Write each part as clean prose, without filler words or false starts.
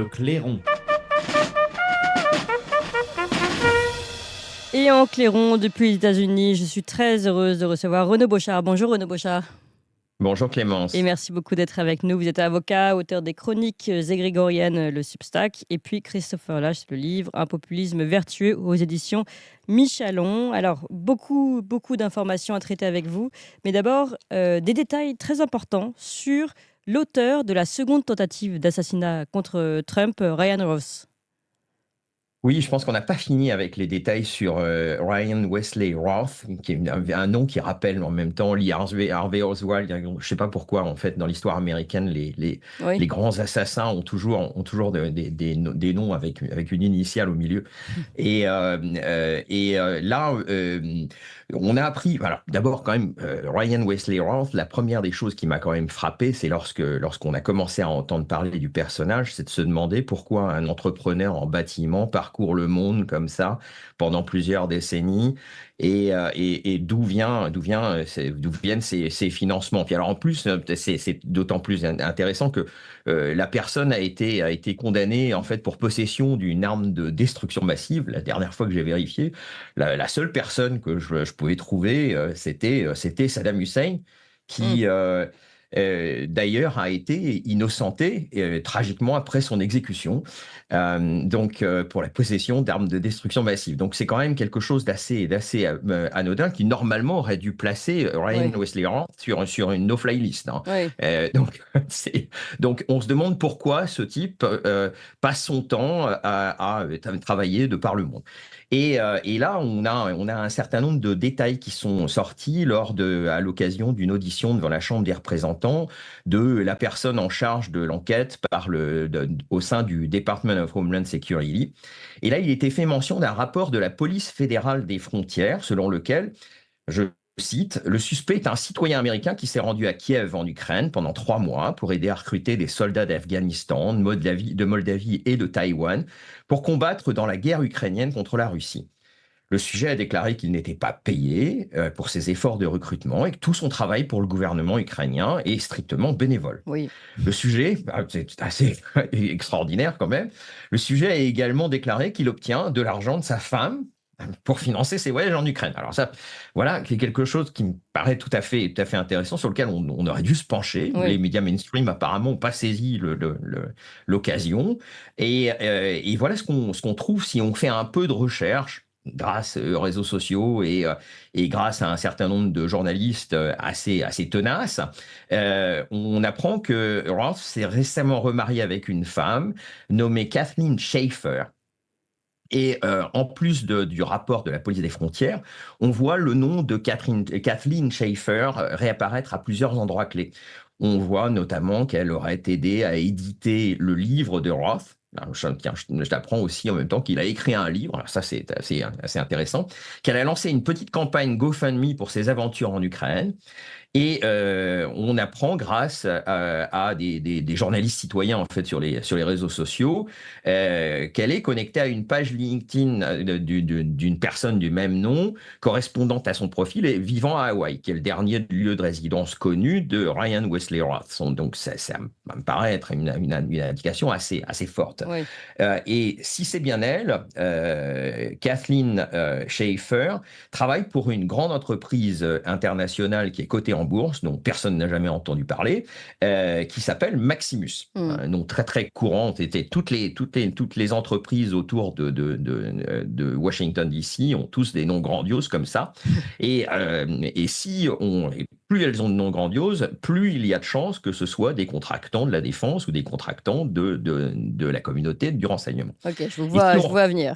Le clairon. Et en clairon, depuis les États-Unis, je suis très heureuse de recevoir Renaud Bochard. Bonjour Renaud Bochard. Bonjour Et Clémence. merci beaucoup d'être avec nous. Vous êtes avocat, auteur des chroniques égrégoriennes, le Substack, et puis Christopher Lash, le livre Un populisme vertueux aux éditions Michalon. Alors, beaucoup d'informations à traiter avec vous. Mais d'abord, des détails très importants sur l'auteur de la seconde tentative d'assassinat contre Trump, Ryan Ross. Oui, je pense qu'on n'a pas fini avec les détails sur Ryan Wesley Roth, qui est un nom qui rappelle en même temps Lee Harvey Oswald. Je ne sais pas pourquoi, en fait, dans l'histoire américaine, Oui. les grands assassins ont toujours des noms avec une initiale au milieu. Là, on a appris, alors d'abord quand même, Ryan Wesley Roth, la première des choses qui m'a quand même frappé, c'est lorsqu'on a commencé à entendre parler du personnage, c'est de se demander pourquoi un entrepreneur en bâtiment parcourt le monde comme ça pendant plusieurs décennies et d'où viennent ces financements. Puis alors en plus, c'est d'autant plus intéressant que la personne a été condamnée en fait pour possession d'une arme de destruction massive. La dernière fois que j'ai vérifié, la seule personne que je pouvais trouver, c'était Saddam Hussein, Hmm. qui d'ailleurs a été innocenté tragiquement après son exécution, pour la possession d'armes de destruction massive. Donc c'est quand même quelque chose d'assez anodin qui normalement aurait dû placer Ryan Oui. Wesley Roth sur une no-fly list, hein. Oui. Donc, donc on se demande pourquoi ce type passe son temps à travailler de par le monde. Et là, on a un certain nombre de détails qui sont sortis à l'occasion d'une audition devant la Chambre des représentants de la personne en charge de l'enquête au sein du Department of Homeland Security. Et là, il était fait mention d'un rapport de la police fédérale des frontières, selon lequel, je cite, le suspect est un citoyen américain qui s'est rendu à Kiev en Ukraine pendant 3 mois pour aider à recruter des soldats d'Afghanistan, de Moldavie et de Taïwan pour combattre dans la guerre ukrainienne contre la Russie. Le sujet a déclaré qu'il n'était pas payé pour ses efforts de recrutement et que tout son travail pour le gouvernement ukrainien est strictement bénévole. Oui. Le sujet, c'est assez extraordinaire quand même, le sujet a également déclaré qu'il obtient de l'argent de sa femme pour financer ses voyages en Ukraine. Alors ça, voilà, c'est quelque chose qui me paraît tout à fait intéressant, sur lequel on aurait dû se pencher. Les Oui. médias mainstream apparemment n'ont pas saisi l'occasion. Et voilà ce qu'on trouve si on fait un peu de recherche grâce aux réseaux sociaux et grâce à un certain nombre de journalistes assez tenaces. On apprend que Roth s'est récemment remarié avec une femme nommée Kathleen Schaefer. Et en plus du rapport de la police des frontières, on voit le nom de Kathleen Schaefer réapparaître à plusieurs endroits clés. On voit notamment qu'elle aurait aidé à éditer le livre de Roth. Alors, je t'apprends aussi en même temps qu'il a écrit un livre, alors ça c'est assez intéressant, qu'elle a lancé une petite campagne GoFundMe pour ses aventures en Ukraine. Et on apprend grâce à des journalistes citoyens en fait sur les réseaux sociaux qu'elle est connectée à une page LinkedIn d'une personne du même nom correspondante à son profil et vivant à Hawaï, qui est le dernier lieu de résidence connu de Ryan Wesley Roth. Donc ça me paraît être une indication assez forte. Oui. Et si c'est bien elle, Kathleen Schaefer travaille pour une grande entreprise internationale qui est cotée en bourse, dont personne n'a jamais entendu parler, qui s'appelle Maximus. Hmm. Un nom très très courant. Toutes les entreprises autour de Washington DC ont tous des noms grandioses comme ça. Et plus elles ont de noms grandioses, plus il y a de chances que ce soit des contractants de la défense ou des contractants de la communauté du renseignement. Ok, Et si je on vois venir.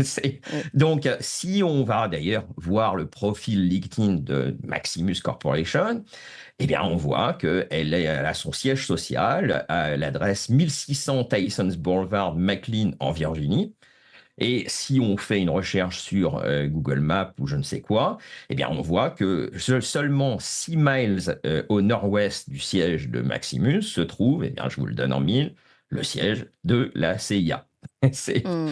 c'est- Oui. Donc, si on va d'ailleurs voir le profil LinkedIn de Maximus Corporation, eh bien, on voit qu'elle a son siège social à l'adresse 1600 Tysons Boulevard, McLean, en Virginie. Et si on fait une recherche sur Google Maps ou je ne sais quoi, eh bien, on voit que seulement 6 miles au nord-ouest du siège de Maximus se trouve, eh bien, je vous le donne en mille, le siège de la CIA. C'est, Hmm.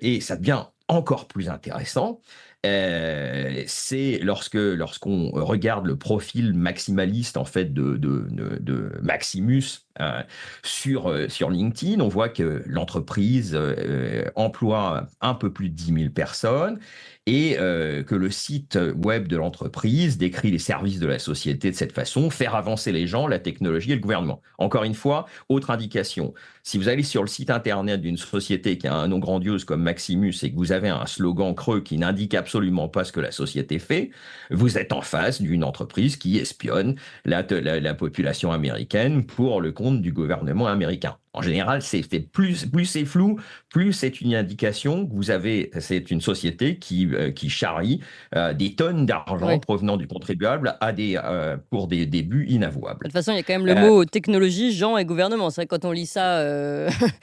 et ça devient encore plus intéressant c'est lorsqu'on regarde le profil maximaliste en fait de Maximus sur LinkedIn, on voit que l'entreprise emploie un peu plus de 10 000 personnes et que le site web de l'entreprise décrit les services de la société de cette façon, faire avancer les gens, la technologie et le gouvernement. Encore une fois, autre indication, si vous allez sur le site internet d'une société qui a un nom grandiose comme Maximus et que vous avez un slogan creux qui n'indique absolument pas ce que la société fait, vous êtes en face d'une entreprise qui espionne la population américaine pour le compte du gouvernement américain. En général, plus c'est flou, plus c'est une indication que c'est une société qui charrie des tonnes d'argent Oui. provenant du contribuable pour des buts De inavouables. toute façon, il y a quand même le Euh, mot technologie, gens et gouvernement. C'est vrai que quand on lit ça,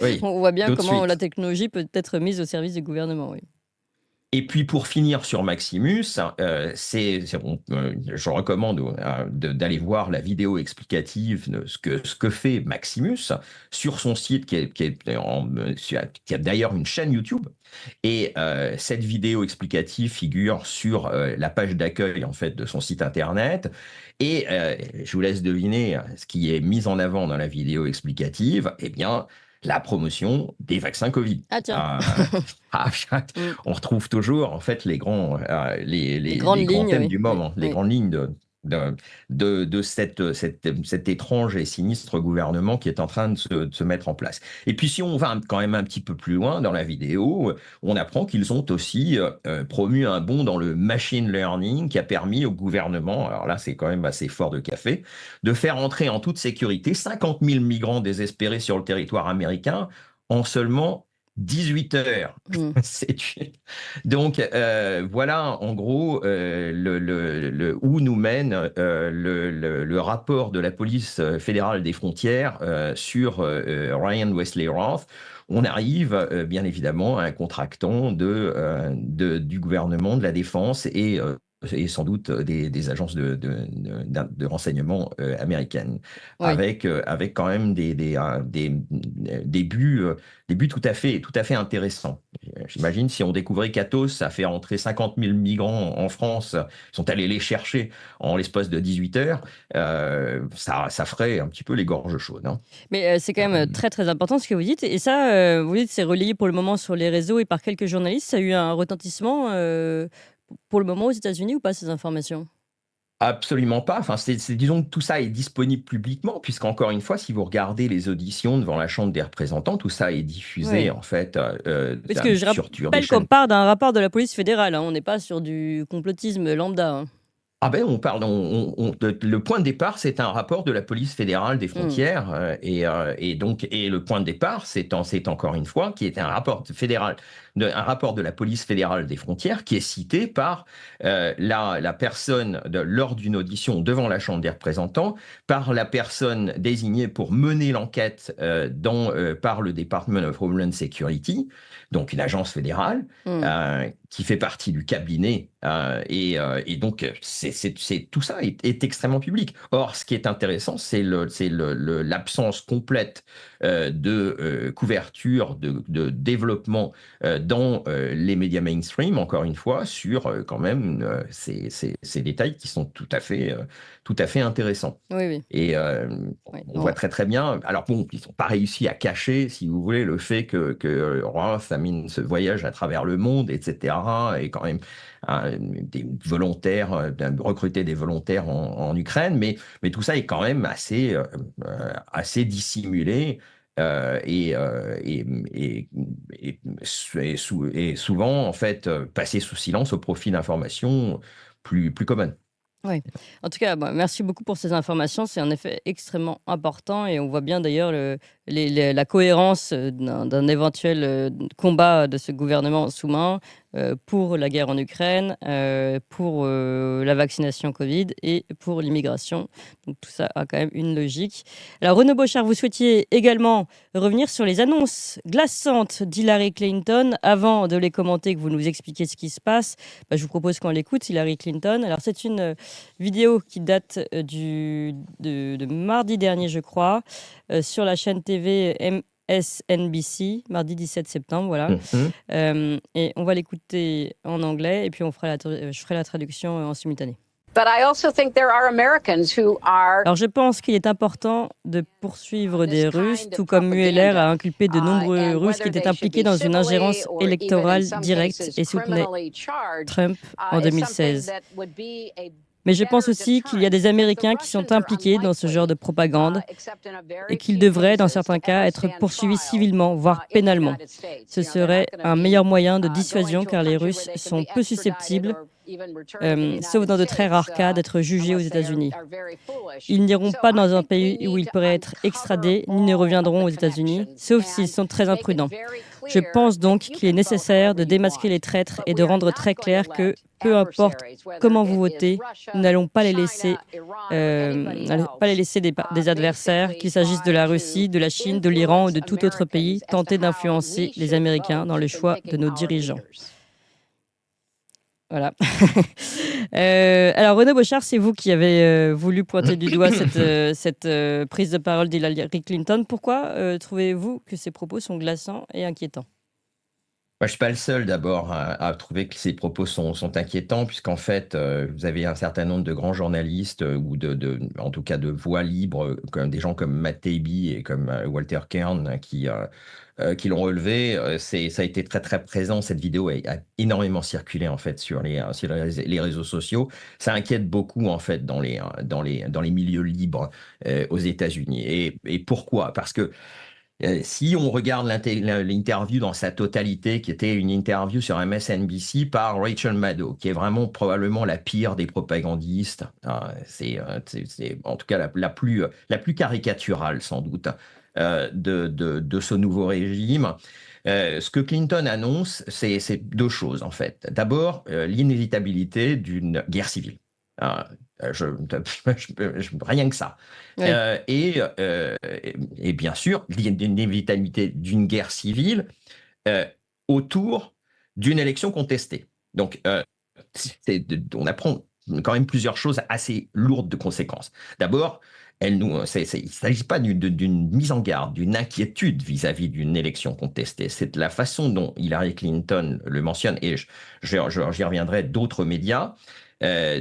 oui, on voit bien tout de comment la suite. technologie peut être mise au service du gouvernement. Oui. Et puis pour finir sur Maximus, je recommande d'aller voir la vidéo explicative de ce que fait Maximus sur son site qui a d'ailleurs une chaîne YouTube. Et cette vidéo explicative figure sur la page d'accueil en fait de son site internet. Et je vous laisse deviner ce qui est mis en avant dans la vidéo explicative. Eh bien, la promotion des vaccins Covid. Ah tiens, Euh, ah, mm. on retrouve toujours en fait Les les grandes grands lignes, thèmes oui. du Oui, moment, les oui. grandes lignes de cet étrange et sinistre gouvernement qui est en train de se mettre en place. Et puis si on va quand même un petit peu plus loin dans la vidéo, on apprend qu'ils ont aussi promu un bond dans le machine learning qui a permis au gouvernement, alors là c'est quand même assez fort de café, de faire entrer en toute sécurité 50 000 migrants désespérés sur le territoire américain en seulement 18 heures. Mm. Donc voilà en gros où nous mène le rapport de la police fédérale des frontières sur Ryan Wesley Roth. On arrive bien évidemment à un contractant du gouvernement, de la défense et sans doute des agences de renseignement américaines, Oui. avec quand même des buts tout à fait intéressants. J'imagine si on découvrait qu'Atos a fait rentrer 50 000 migrants en France, ils sont allés les chercher en l'espace de 18 heures, ça ferait un petit peu les gorges chaudes. Hein. Mais c'est quand même très très important ce que vous dites. Et ça, vous dites, c'est relayé pour le moment sur les réseaux et par quelques journalistes. Ça a eu un retentissement pour le moment aux États-Unis ou pas ces informations? Absolument pas. Enfin, disons que tout ça est disponible publiquement, puisqu'encore une fois, si vous regardez les auditions devant la Chambre des représentants, tout ça est diffusé Oui. en fait Parce que je sur des rappelle qu'on chaînes. part d'un rapport de la police fédérale. Hein. On n'est pas sur du complotisme lambda. Hein. Ah ben on parle, le point de départ, c'est un rapport de la police fédérale des Mm. frontières et le point de départ, c'est encore une fois qui est un rapport fédéral, un rapport de la police fédérale des frontières qui est cité par la personne lors d'une audition devant la Chambre des représentants, par la personne désignée pour mener l'enquête par le Department of Homeland Security, donc une agence fédérale Mm. qui fait partie du cabinet et donc tout ça est extrêmement public. Or, ce qui est intéressant, c'est l'absence complète de couverture, de développement dans les médias mainstream, encore une fois, sur quand même ces détails qui sont tout à fait intéressants. Oui, oui. Et Oui. on voit très très bien. Alors bon, ils n'ont pas réussi à cacher, si vous voulez, le fait que Roth a mis ce voyage à travers le monde, etc. Et quand même des volontaires, recruter des volontaires en Ukraine, mais tout ça est quand même assez dissimulé. Et souvent en fait passé sous silence au profit d'informations plus communes. Ouais. En tout cas, bah, merci beaucoup pour ces informations. C'est en effet extrêmement important et on voit bien d'ailleurs la cohérence d'un éventuel combat de ce gouvernement sous-main pour la guerre en Ukraine, pour la vaccination Covid et pour l'immigration. Donc tout ça a quand même une logique. Alors Renaud Bochard, vous souhaitiez également revenir sur les annonces glaçantes d'Hillary Clinton avant de les commenter, que vous nous expliquiez ce qui se passe. Bah, je vous propose qu'on l'écoute, Hillary Clinton. Alors c'est une vidéo qui date de mardi dernier, je crois, sur la chaîne TV MSNBC, mardi 17 septembre, voilà. Mhm. Et on va l'écouter en anglais et puis je ferai la traduction en simultané. But I also think there are Americans who are Alors je pense qu'il est important de poursuivre des Russes, tout comme Mueller a inculpé de nombreux Russes qui étaient impliqués dans une ingérence électorale directe et soutenaient Trump en 2016. Mais je pense aussi qu'il y a des Américains qui sont impliqués dans ce genre de propagande et qu'ils devraient, dans certains cas, être poursuivis civilement, voire pénalement. Ce serait un meilleur moyen de dissuasion car les Russes sont peu susceptibles, sauf dans de très rares cas, d'être jugés aux États-Unis. Ils n'iront pas dans un pays où ils pourraient être extradés, ni ne reviendront aux États-Unis, sauf s'ils sont très imprudents. Je pense donc qu'il est nécessaire de démasquer les traîtres et de rendre très clair que, peu importe comment vous votez, nous n'allons pas les laisser, des adversaires, qu'il s'agisse de la Russie, de la Chine, de l'Iran ou de tout autre pays, tenter d'influencer les Américains dans le choix de nos dirigeants. Voilà. Alors, Renaud Bochart, c'est vous qui avez voulu pointer du doigt cette prise de parole d'Hillary Clinton. Pourquoi trouvez-vous que ces propos sont glaçants et inquiétants ? Moi, je ne suis pas le seul d'abord à trouver que ces propos sont inquiétants, puisqu'en fait, vous avez un certain nombre de grands journalistes, ou en tout cas de voix libres, comme des gens comme Matt Taibbi et comme Walter Kern, qui l'ont relevé. Ça a été très très présent. Cette vidéo a énormément circulé en fait sur les réseaux sociaux. Ça inquiète beaucoup en fait dans les milieux libres aux États-Unis. Et pourquoi? Parce que si on regarde l'interview dans sa totalité, qui était une interview sur MSNBC par Rachel Maddow, qui est vraiment probablement la pire des propagandistes, c'est en tout cas la plus caricaturale sans doute de ce nouveau régime. Ce que Clinton annonce, c'est deux choses en fait. D'abord, l'inévitabilité d'une guerre civile. Rien que ça. Oui. Et bien sûr, l'inévitabilité d'une guerre civile autour d'une élection contestée. Donc, on apprend quand même plusieurs choses assez lourdes de conséquences. D'abord, il ne s'agit pas d'une mise en garde, d'une inquiétude vis-à-vis d'une élection contestée. C'est la façon dont Hillary Clinton le mentionne, et j'y reviendrai, d'autres médias,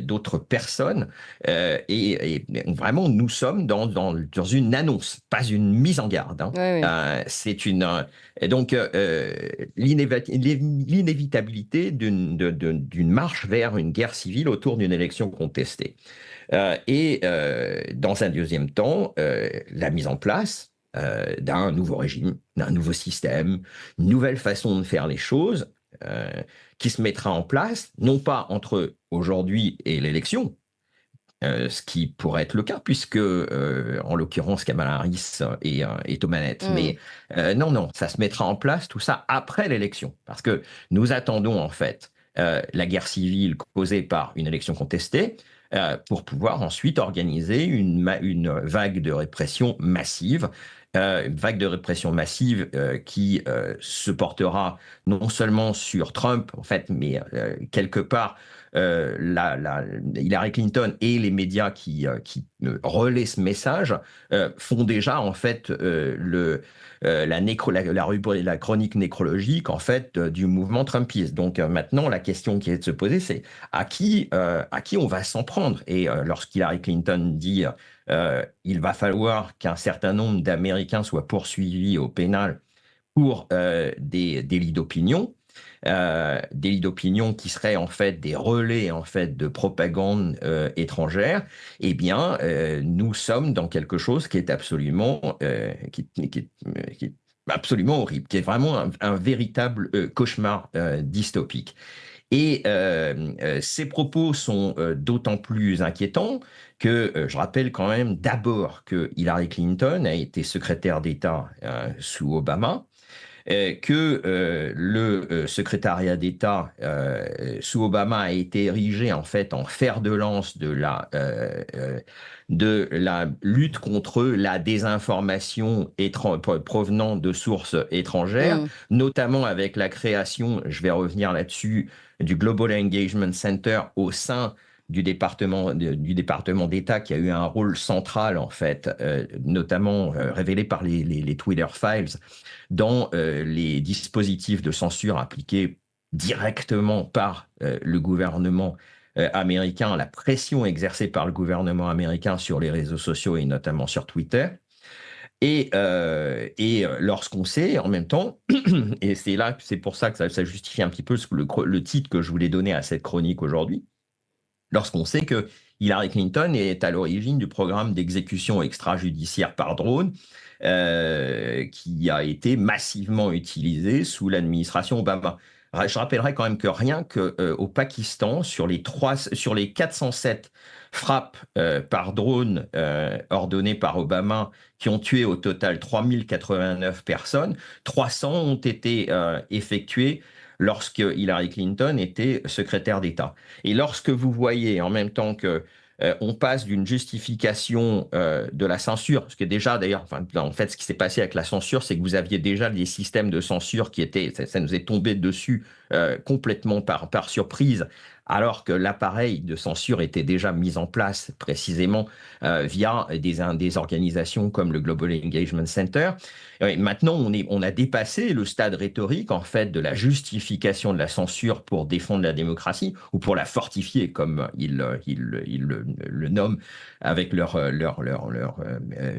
d'autres personnes, et vraiment nous sommes dans une annonce, pas une mise en garde. Hein. Oui. C'est donc l'inévitabilité d'une marche vers une guerre civile autour d'une élection contestée. Dans un deuxième temps, la mise en place d'un nouveau régime, d'un nouveau système, une nouvelle façon de faire les choses, qui se mettra en place, non pas entre aujourd'hui et l'élection, ce qui pourrait être le cas, puisque, en l'occurrence, Kamala Harris est aux manettes. Mais non, ça se mettra en place, tout ça, après l'élection. Parce que nous attendons, en fait, la guerre civile causée par une élection contestée, pour pouvoir ensuite organiser une vague de répression massive, qui se portera non seulement sur Trump, en fait, mais quelque part, Hillary Clinton et les médias qui relaient ce message font déjà, en fait, la chronique nécrologique, en fait, du mouvement trumpiste. Donc maintenant, la question qui est de se poser, c'est à qui on va s'en prendre. Et lorsqu'Hillary Clinton dit il va falloir qu'un certain nombre d'Américains soient poursuivis au pénal pour des délits d'opinion, qui seraient en fait des relais en fait de propagande étrangère, eh bien, nous sommes dans quelque chose qui est absolument, qui est absolument horrible, qui est vraiment un véritable cauchemar dystopique. Et ces propos sont d'autant plus inquiétants que je rappelle quand même d'abord que Hillary Clinton a été secrétaire d'État sous Obama, que le secrétariat d'État sous Obama a été érigé en fait en fer de lance de la lutte contre la désinformation provenant de sources étrangères, notamment avec la création, je vais revenir là-dessus, du Global Engagement Center au sein du département d'État qui a eu un rôle central, en fait, notamment révélé par les Twitter Files, dans les dispositifs de censure appliqués directement par le gouvernement américain, la pression exercée par le gouvernement américain sur les réseaux sociaux et notamment sur Twitter. Et lorsqu'on sait, en même temps, et c'est pour ça que ça justifie un petit peu le titre que je voulais donner à cette chronique aujourd'hui, lorsqu'on sait que Hillary Clinton est à l'origine du programme d'exécution extrajudiciaire par drone qui a été massivement utilisé sous l'administration Obama. Je rappellerai quand même que rien qu'au Pakistan, sur les 407 frappes par drone ordonnées par Obama, qui ont tué au total 3089 personnes, 300 ont été effectuées lorsque Hillary Clinton était secrétaire d'État. Et lorsque vous voyez en même temps que on passe d'une justification de la censure, parce que déjà d'ailleurs, en fait, ce qui s'est passé avec la censure, c'est que vous aviez déjà des systèmes de censure qui étaient, ça nous est tombé dessus complètement par surprise, alors que l'appareil de censure était déjà mis en place précisément via des organisations comme le Global Engagement Center. Et maintenant, on a dépassé le stade rhétorique, en fait, de la justification de la censure pour défendre la démocratie ou pour la fortifier, comme ils le nomment avec leur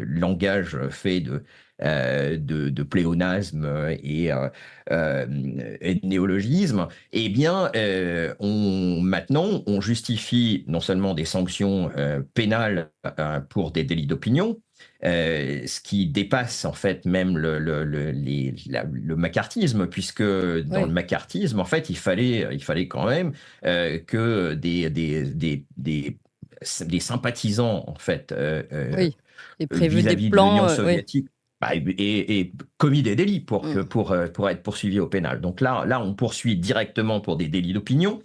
langage fait de pléonasme et de néologisme. Eh bien, maintenant, on justifie non seulement des sanctions pénales pour des délits d'opinion, ce qui dépasse en fait même le macartisme, puisque dans le macartisme, en fait, il fallait quand même que des sympathisants, en fait, et prévu des vis-à-vis de plans, l'Union soviétique, et commis des délits pour être poursuivis au pénal. Donc là, on poursuit directement pour des délits d'opinion.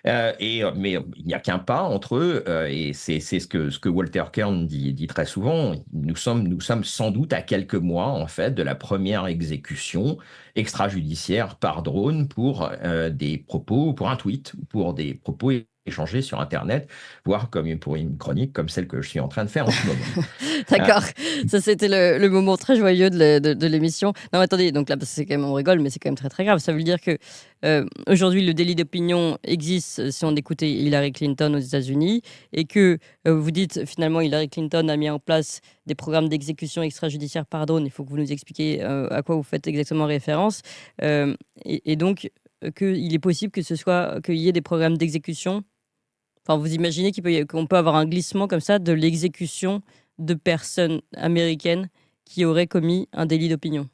Mais il n'y a qu'un pas entre eux, et c'est ce que Walter Kern dit très souvent. Nous sommes sans doute à quelques mois, en fait, de la première exécution extrajudiciaire par drone pour des propos, pour un tweet, ou pour des propos échangés sur Internet, voire comme pour une chronique comme celle que je suis en train de faire en ce moment. D'accord, ça c'était le moment très joyeux de l'émission. Non, attendez, donc là, parce que c'est quand même, on rigole, mais c'est quand même très très grave. Ça veut dire que aujourd'hui, le délit d'opinion existe si on écoutait Hillary Clinton aux États-Unis, et que vous dites finalement Hillary Clinton a mis en place des programmes d'exécution extrajudiciaire par drone. Il faut que vous nous expliquiez à quoi vous faites exactement référence, et donc qu'il est possible qu'il y ait des programmes d'exécution. Enfin, vous imaginez qu'on peut avoir un glissement comme ça de l'exécution de personnes américaines qui auraient commis un délit d'opinion?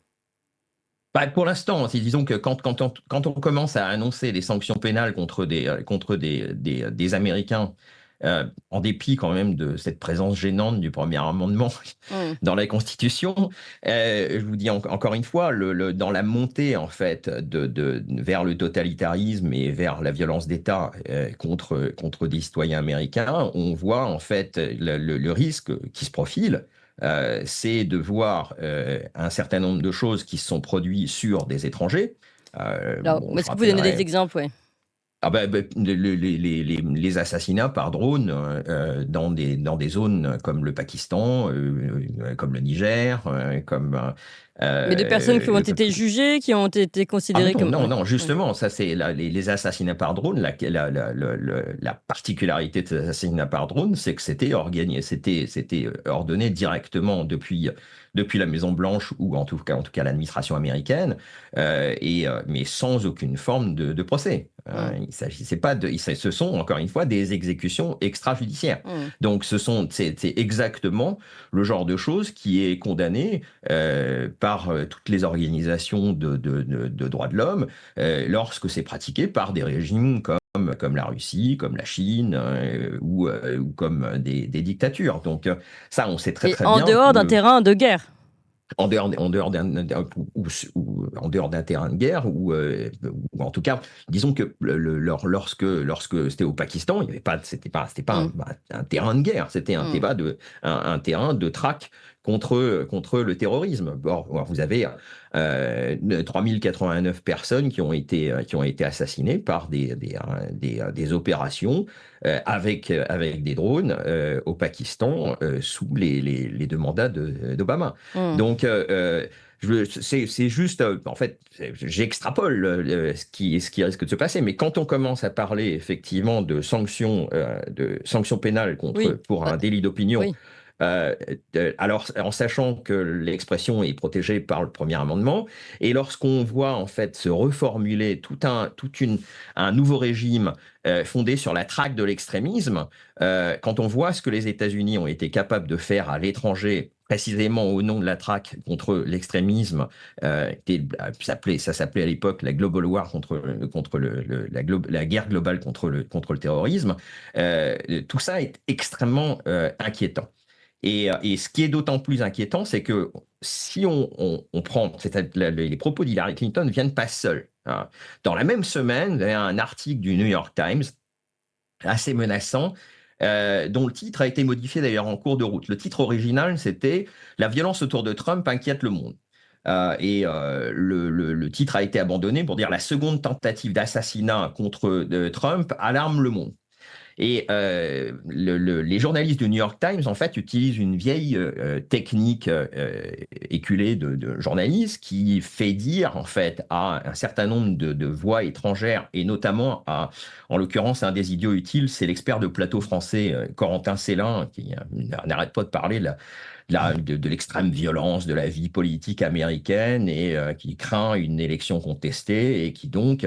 Pour l'instant, disons que quand on commence à annoncer des sanctions pénales contre des Américains, en dépit quand même de cette présence gênante du premier amendement dans la Constitution, je vous dis encore une fois, dans la montée en fait vers le totalitarisme et vers la violence d'État contre des citoyens américains, on voit en fait le risque qui se profile. C'est de voir un certain nombre de choses qui se sont produites sur des étrangers. Alors, est-ce que vous donnez des exemples? Les assassinats par drone dans des zones comme le Pakistan, comme le Niger, mais de personnes qui ont été jugées, qui ont été considérées comme... Non, justement, ça c'est les assassinats par drone. La particularité de ces assassinats par drone, c'est que c'était ordonné directement depuis la Maison Blanche, ou en tout cas l'administration américaine, mais sans aucune forme de procès. Il s'agissait pas ce sont encore une fois des exécutions extrajudiciaires. Donc c'est exactement le genre de choses qui est condamné par toutes les organisations de droits de l'homme lorsque c'est pratiqué par des régimes comme la Russie, comme la Chine, ou comme des dictatures. Donc ça, on sait très bien. En dehors d'un terrain de guerre. En dehors en dehors d'un terrain de guerre, ou en tout cas, disons que lorsque c'était au Pakistan, il y avait pas, c'était pas un terrain de guerre, c'était un terrain de traque contre le terrorisme. Or, vous avez 3089 personnes qui ont été assassinées par des opérations avec des drones au Pakistan sous les deux mandats d'Obama. Donc, c'est juste, en fait, j'extrapole ce qui risque de se passer, mais quand on commence à parler effectivement de sanctions pénales pour un délit d'opinion, Oui. alors en sachant que l'expression est protégée par le premier amendement, et lorsqu'on voit en fait se reformuler un nouveau régime fondé sur la traque de l'extrémisme, quand on voit ce que les États-Unis ont été capables de faire à l'étranger, précisément au nom de la traque contre l'extrémisme, ça s'appelait à l'époque la Global War la guerre globale contre le terrorisme, tout ça est extrêmement inquiétant. Et ce qui est d'autant plus inquiétant, c'est que si on prend, les propos d'Hillary Clinton ne viennent pas seuls, hein. Dans la même semaine, il y a un article du New York Times assez menaçant, dont le titre a été modifié d'ailleurs en cours de route. Le titre original, c'était « La violence autour de Trump inquiète le monde ». Le titre a été abandonné pour dire « La seconde tentative d'assassinat contre Trump alarme le monde ». Et les journalistes du New York Times, en fait, utilisent une vieille technique éculée de journalistes qui fait dire, en fait, à un certain nombre de voix étrangères, et notamment en l'occurrence, un des idiots utiles, c'est l'expert de plateau français, Corentin Célin, qui n'arrête pas de parler de l'extrême violence de la vie politique américaine, et qui craint une élection contestée, et qui donc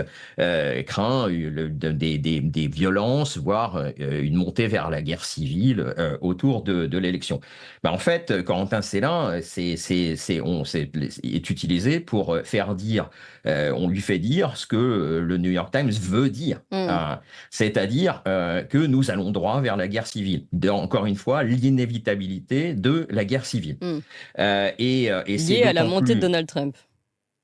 craint des violences, voire une montée vers la guerre civile autour de l'élection. En fait, Corentin Célin est utilisé pour faire dire, on lui fait dire ce que le New York Times veut dire. C'est-à-dire que nous allons droit vers la guerre civile. Encore une fois, l'inévitabilité de la guerre civile. Lié à la montée de Donald Trump.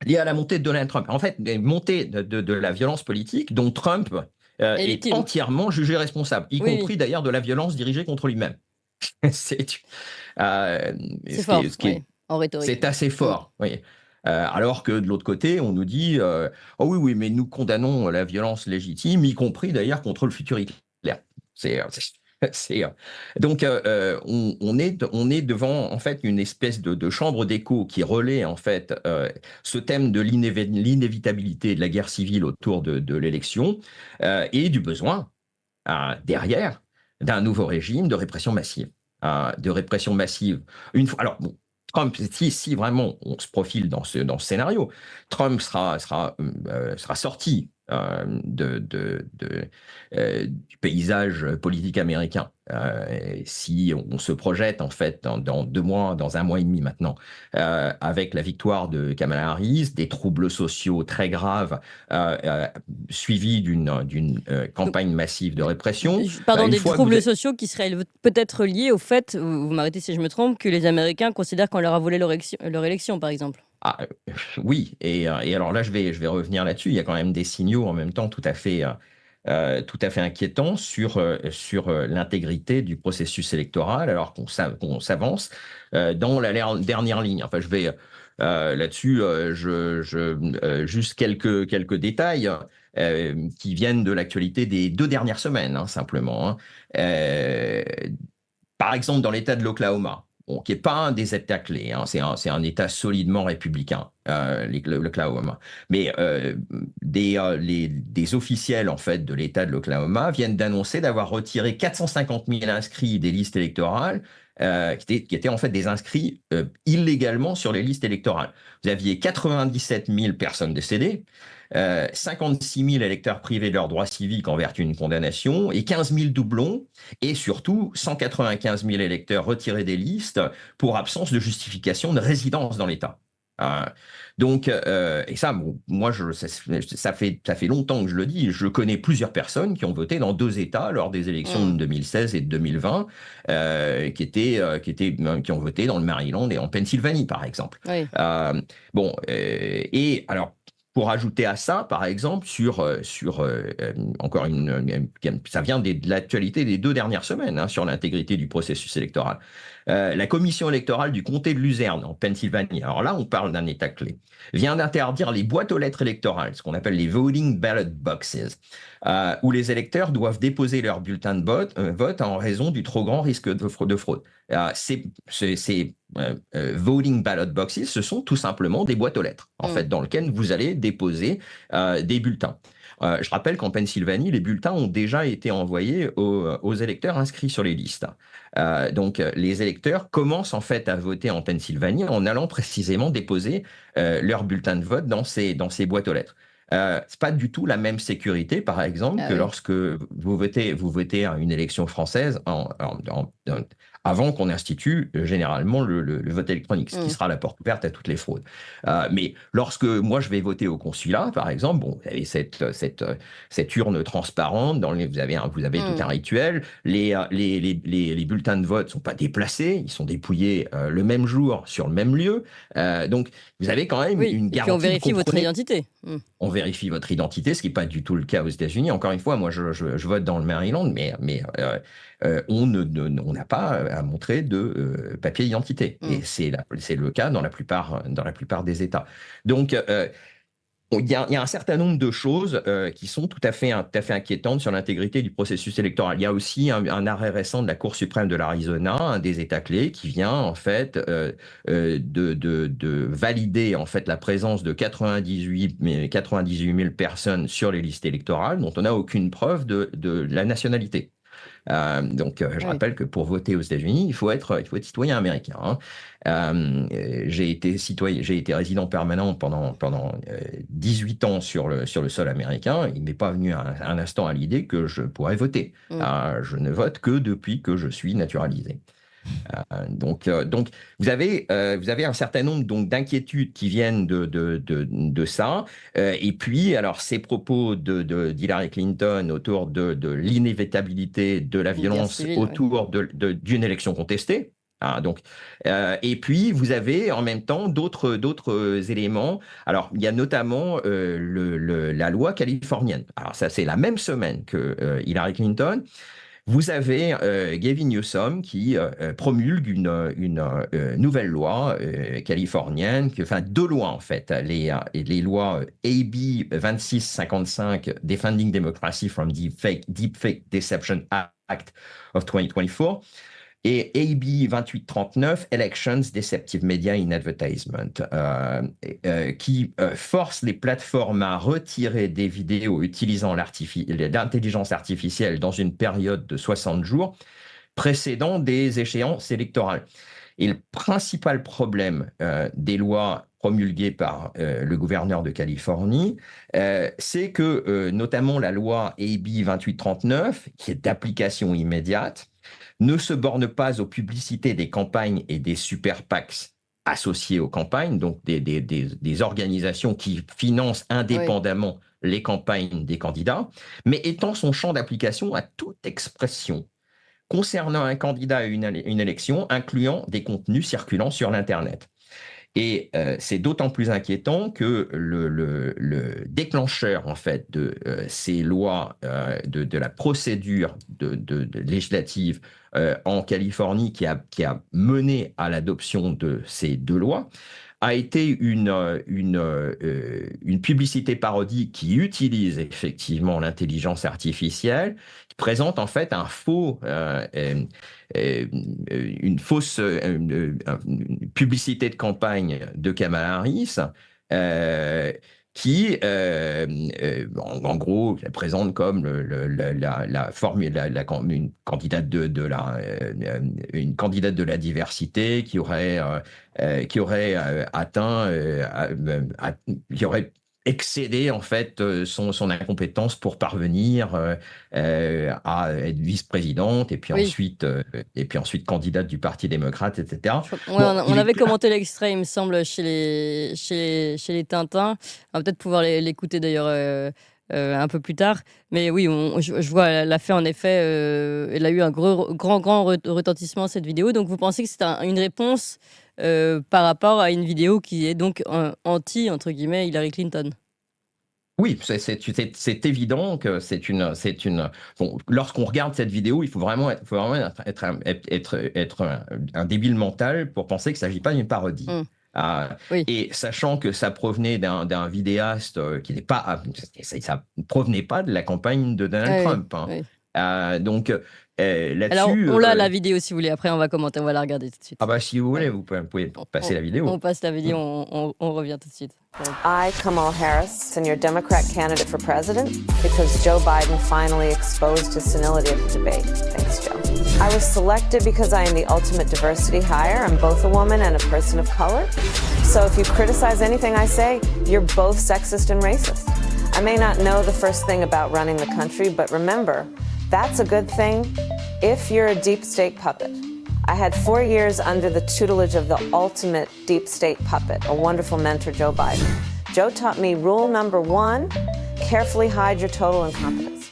Lié à la montée de Donald Trump. En fait, une montée de la violence politique dont Trump est entièrement jugé responsable, y compris d'ailleurs de la violence dirigée contre lui-même. C'est fort, en rhétorique. C'est assez fort, oui. Alors que de l'autre côté, on nous dit oh oui, mais nous condamnons la violence légitime, y compris d'ailleurs contre le futur Hitler. Donc, on est devant en fait une espèce de chambre d'écho qui relaie en fait ce thème de l'inévitabilité de la guerre civile autour de l'élection et du besoin derrière d'un nouveau régime de répression massive. Alors, bon, Trump, si vraiment on se profile dans ce scénario, Trump sera sorti du paysage politique américain. Si on se projette en fait dans 2 mois, dans 1 mois et demi maintenant, avec la victoire de Kamala Harris, des troubles sociaux très graves, suivis d'une campagne massive de répression. Pardon, des troubles sociaux qui seraient peut-être liés au fait, vous m'arrêtez si je me trompe, que les Américains considèrent qu'on leur a volé leur élection, par exemple. Oui, et alors là, je vais revenir là-dessus. Il y a quand même des signaux en même temps tout à fait inquiétants sur l'intégrité du processus électoral, alors qu'on s'avance dans la dernière ligne. Enfin, je vais là-dessus, juste quelques détails qui viennent de l'actualité des 2 dernières semaines, simplement. Par exemple, dans l'État de l'Oklahoma, qui n'est pas un des États clés, c'est un État solidement républicain, l'Oklahoma. Mais des officiels en fait de l'État de l'Oklahoma viennent d'annoncer d'avoir retiré 450 000 inscrits des listes électorales, qui étaient en fait des inscrits illégalement sur les listes électorales. Vous aviez 97 000 personnes décédées, 56 000 électeurs privés de leurs droits civiques en vertu d'une condamnation, et 15 000 doublons, et surtout 195 000 électeurs retirés des listes pour absence de justification de résidence dans l'État. Euh, donc, et ça, bon, moi, ça fait longtemps que je le dis. Je connais plusieurs personnes qui ont voté dans deux États lors des élections de 2016 et de 2020, qui ont voté dans le Maryland et en Pennsylvanie, par exemple. Oui. Bon, et alors. Pour ajouter à ça, par exemple, encore ça vient de l'actualité des 2 dernières semaines, hein, sur l'intégrité du processus électoral. La commission électorale du comté de Luzerne, en Pennsylvanie, alors là, on parle d'un État clé, vient d'interdire les boîtes aux lettres électorales, ce qu'on appelle les voting ballot boxes, où les électeurs doivent déposer leur bulletin de vote en raison du trop grand risque de fraude. Ces voting ballot boxes, ce sont tout simplement des boîtes aux lettres, en fait, dans lesquelles vous allez déposer des bulletins. Je rappelle qu'en Pennsylvanie, les bulletins ont déjà été envoyés aux électeurs inscrits sur les listes. Donc, les électeurs commencent en fait à voter en Pennsylvanie en allant précisément déposer leur bulletin de vote dans ces boîtes aux lettres. C'est pas du tout la même sécurité, par exemple, que lorsque vous votez à une élection française avant qu'on institue généralement le vote électronique, ce qui sera la porte ouverte à toutes les fraudes. Mais lorsque moi je vais voter au consulat, par exemple, bon, vous avez cette urne transparente, vous avez tout un rituel. Les bulletins de vote sont pas déplacés, ils sont dépouillés le même jour sur le même lieu. Donc vous avez quand même une garantie. Et puis on vérifie votre identité. On vérifie votre identité, ce qui n'est pas du tout le cas aux États-Unis. Encore une fois, moi, je vote dans le Maryland, mais on n'a pas à montrer de papier d'identité. Et c'est le cas dans la plupart des États. Donc, il y a un certain nombre de choses qui sont tout à fait inquiétantes sur l'intégrité du processus électoral. Il y a aussi un arrêt récent de la Cour suprême de l'Arizona, un des États clés, qui vient en fait de valider en fait la présence de 98 000 personnes sur les listes électorales dont on n'a aucune preuve de la nationalité. Je rappelle que pour voter aux États-Unis, il faut être citoyen américain. Hein. J'ai été résident permanent pendant 18 ans sur le sol américain. Il m'est pas venu un instant à l'idée que je pourrais voter. Je ne vote que depuis que je suis naturalisé. Donc, vous avez un certain nombre d'inquiétudes qui viennent de ça. Et puis, alors, ces propos d'Hillary Clinton autour de l'inévitabilité de la violence autour d'une élection contestée. Et puis, vous avez en même temps d'autres éléments. Alors, il y a notamment la loi californienne. Alors, ça, c'est la même semaine que Hillary Clinton. Vous avez Gavin Newsom qui promulgue une nouvelle loi californienne, deux lois en fait, les lois AB 2655, Defending Democracy from Deepfake Deception Act of 2024, et AB 2839, Elections, Deceptive Media in Advertisement, qui force les plateformes à retirer des vidéos utilisant l'intelligence artificielle dans une période de 60 jours précédant des échéances électorales. Et le principal problème des lois promulguées par le gouverneur de Californie, c'est que notamment la loi AB 2839, qui est d'application immédiate, ne se borne pas aux publicités des campagnes et des super PACs associés aux campagnes, donc des organisations qui financent indépendamment les campagnes des candidats, mais étend son champ d'application à toute expression concernant un candidat à une élection, incluant des contenus circulant sur l'Internet. Et c'est d'autant plus inquiétant que le déclencheur en fait de ces lois, de la procédure législative en Californie qui a mené à l'adoption de ces deux lois, a été une publicité parodique qui utilise effectivement l'intelligence artificielle, qui présente en fait une fausse publicité de campagne de Kamala Harris, qui, en gros, la présente comme une candidate une candidate de la diversité qui aurait excéder en fait son incompétence pour parvenir à être vice-présidente Oui. et puis ensuite candidate du Parti démocrate, etc. Ouais, Bon, on il est avait clair. commenté l'extrait, il me semble, chez les Tintins. On va peut-être pouvoir l'écouter d'ailleurs un peu plus tard. Mais oui, je vois, elle a fait en effet, elle a eu un grand retentissement cette vidéo. Donc vous pensez que c'est une réponse par rapport à une vidéo qui est donc anti, entre guillemets, Hillary Clinton. Oui, c'est évident que bon, lorsqu'on regarde cette vidéo, il faut vraiment être un débile mental pour penser qu'il ne s'agit pas d'une parodie. Mm. Ah, Oui. et sachant que ça provenait d'un vidéaste qui n'est pas, ça provenait pas de la campagne de Donald Oui, Trump, hein. oui. Donc Alors, là-dessus, on l'a la vidéo si vous voulez. Après, on va commenter, on va la regarder tout de suite. ah bah si vous voulez, Ouais. vous pouvez On, passer la on vidéo. passe la vidéo, on revient tout de suite. I, Kamala Harris, am your Democrat candidate for president because Joe Biden finally exposed his senility at the debate. Thanks, Joe. I was selected because I am the ultimate diversity hire. I'm both a woman and a person of color. So if you criticize anything I say, you're both sexist and racist. I may not know the first thing about running the country, but remember, that's a good thing if you're a deep state puppet. I had 4 years under the tutelage of the ultimate deep state puppet, a wonderful mentor, Joe Biden. Joe taught me rule number 1, carefully hide your total incompetence.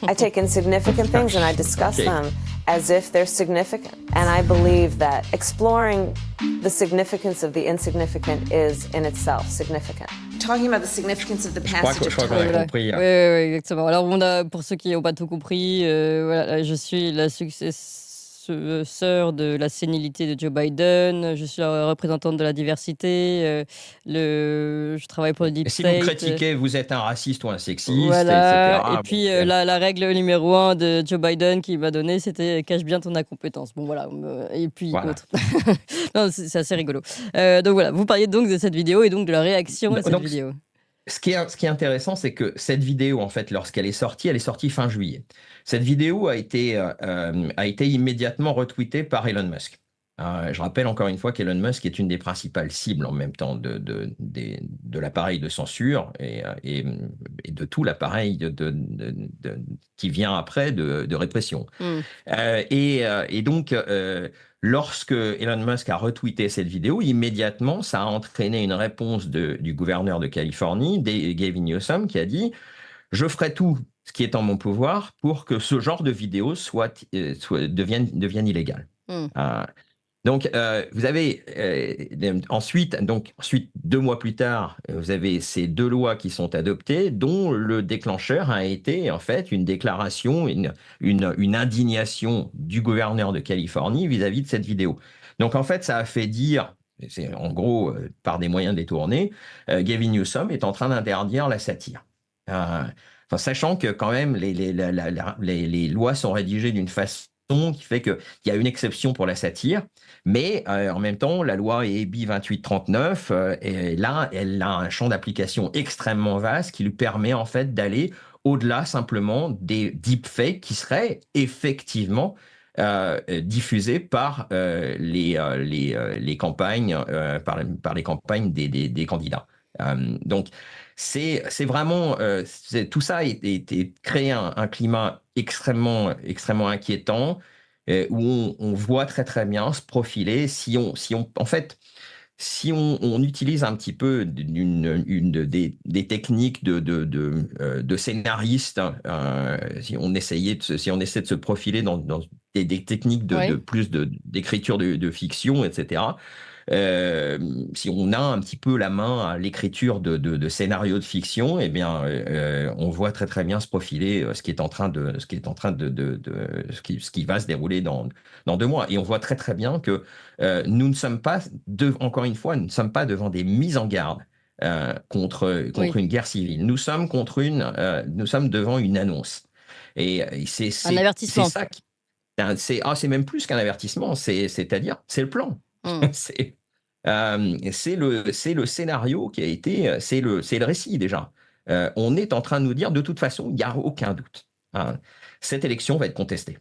I take insignificant things and I discuss them as if they're significant. And I believe that exploring the significance of the insignificant is in itself significant. Talking about the significance of the passage of Je crois qu'on a time. Voilà. compris. Oui, oui, exactement. Alors, pour ceux qui n'ont pas tout compris, voilà, je suis la successeur de la sénilité de Joe Biden. Je suis la représentante de la diversité. Je travaille pour le Deep Si vous me State. critiquez, vous êtes un raciste ou un sexiste, Voilà. etc. Et puis, Bon, la règle numéro 1 de Joe Biden qu'il m'a donnée, c'était cache bien ton incompétence. Bon, voilà. Et puis, Voilà. autre. Non, c'est assez rigolo. Donc, voilà. Vous parliez donc de cette vidéo et donc de la réaction à cette Donc, vidéo. Ce qui est intéressant, c'est que cette vidéo, en fait, lorsqu'elle est sortie, elle est sortie fin juillet. Cette vidéo a été immédiatement retweetée par Elon Musk. Je rappelle encore une fois qu'Elon Musk est une des principales cibles en même temps de l'appareil de censure et de tout l'appareil qui vient après de répression. Et donc, lorsque Elon Musk a retweeté cette vidéo, immédiatement, ça a entraîné une réponse du gouverneur de Californie, Gavin Newsom, qui a dit « Je ferai tout ce qui est en mon pouvoir pour que ce genre de vidéo devienne illégal. Donc, vous avez ensuite, 2 mois plus tard, vous avez ces 2 lois qui sont adoptées, dont le déclencheur a été en fait une déclaration, une indignation du gouverneur de Californie vis-à-vis de cette vidéo. Donc, en fait, ça a fait dire, c'est en gros par des moyens détournés, Gavin Newsom est en train d'interdire la satire. Sachant que quand même les lois sont rédigées d'une façon qui fait qu'il y a une exception pour la satire, mais en même temps, la loi EBI 2839, et là, elle a un champ d'application extrêmement vaste qui lui permet en fait d'aller au-delà simplement des deepfakes qui seraient effectivement diffusés par les campagnes, par les campagnes des candidats. Donc, c'est vraiment tout ça a créé un climat extrêmement inquiétant où on voit très bien se profiler si on utilise un petit peu des techniques de scénariste, si on essaie de se profiler dans des techniques d'écriture de fiction, etc. Si on a un petit peu la main à l'écriture de scénarios de fiction, eh bien, on voit très bien se profiler ce qui va se dérouler dans 2 mois. Et on voit très bien que nous ne sommes pas, encore une fois, nous ne sommes pas devant des mises en garde contre une guerre civile. Nous sommes devant une annonce. Et Un avertissement. C'est même plus qu'un avertissement, c'est-à-dire, c'est le plan. C'est le scénario qui a été, c'est le récit déjà. On est en train de nous dire, de toute façon, il n'y a aucun doute. Cette élection va être contestée.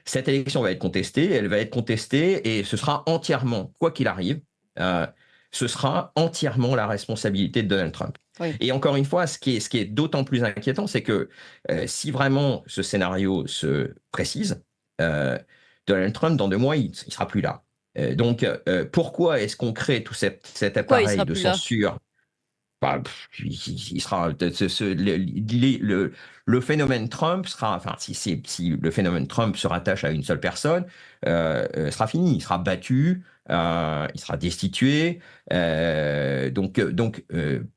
Cette élection va être contestée, elle va être contestée et ce sera entièrement, quoi qu'il arrive, ce sera entièrement la responsabilité de Donald Trump. Oui. Et encore une fois, ce qui est d'autant plus inquiétant, c'est que si vraiment ce scénario se précise, Donald Trump, dans 2 mois, il ne sera plus là. Donc, pourquoi est-ce qu'on crée tout cet Pourquoi il appareil sera de plus là? censure? Bah, il sera le phénomène Trump sera, enfin, si le phénomène Trump se rattache à une seule personne, sera fini. Il sera battu, il sera destitué.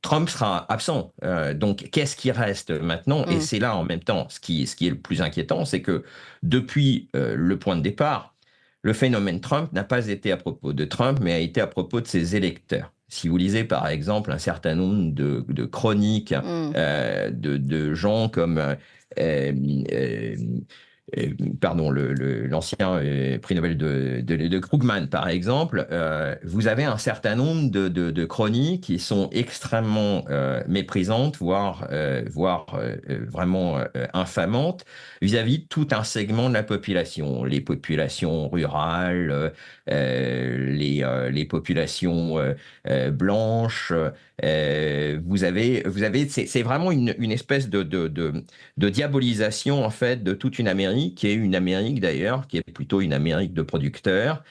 Trump sera absent. Donc, qu'est-ce qui reste maintenant? Et Mm. c'est là, en même temps, ce qui est le plus inquiétant, c'est que depuis le point de départ, le phénomène Trump n'a pas été à propos de Trump, mais a été à propos de ses électeurs. Si vous lisez par exemple un certain nombre de chroniques Mm. de gens comme euh, euh, pardon, l'ancien prix Nobel de Krugman, par exemple, vous avez un certain nombre de chroniques qui sont extrêmement méprisantes, voire vraiment infamantes, vis-à-vis de tout un segment de la population, les populations rurales, les populations blanches. C'est vraiment une espèce de diabolisation en fait de toute une Amérique, qui est une Amérique d'ailleurs, qui est plutôt une Amérique de producteurs,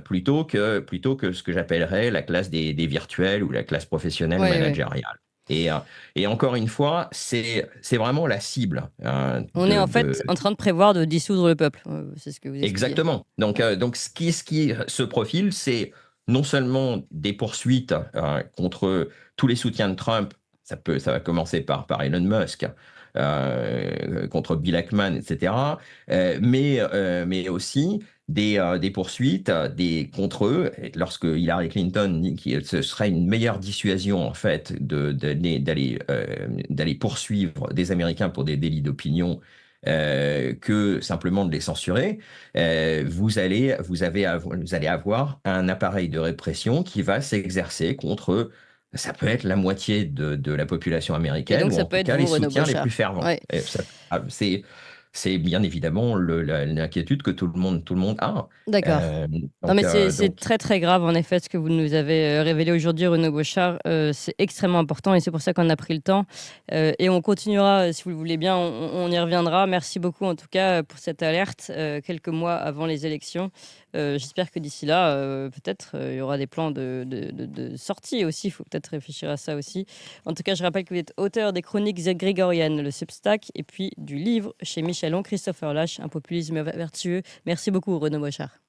plutôt que ce que j'appellerais la classe des virtuels ou la classe professionnelle Ouais, ouais. managériale. Et encore une fois, c'est vraiment la cible On est en fait en train de prévoir de dissoudre le peuple. C'est ce que vous expliquez. Exactement. Donc ce qui se profile, c'est non seulement des poursuites contre tous les soutiens de Trump, ça va commencer par Elon Musk, contre Bill Ackman, etc., mais aussi des poursuites contre eux, lorsque Hillary Clinton dit que ce serait une meilleure dissuasion, en fait, d'aller poursuivre des Américains pour des délits d'opinion que simplement de les censurer. Vous allez avoir un appareil de répression qui va s'exercer contre, ça peut être la moitié de la population Et américaine, donc ou ça en peut tout être cas les vous, Renaud soutiens les plus Bochart. fervents. Ouais. C'est bien évidemment l'inquiétude que tout le monde a. D'accord. Non, mais c'est très très grave en effet ce que vous nous avez révélé aujourd'hui, Renaud Bochart. C'est extrêmement important et c'est pour ça qu'on a pris le temps. Et on continuera, si vous le voulez bien, on y reviendra. Merci beaucoup en tout cas pour cette alerte quelques mois avant les élections. J'espère que d'ici là, peut-être il y aura des plans de sortie aussi. Il faut peut-être réfléchir à ça aussi. En tout cas, je rappelle que vous êtes auteur des chroniques grégoriennes, le Substack, et puis du livre chez Michelon, Christopher Lasch, Un populisme vertueux. Merci beaucoup, Renaud Bochart.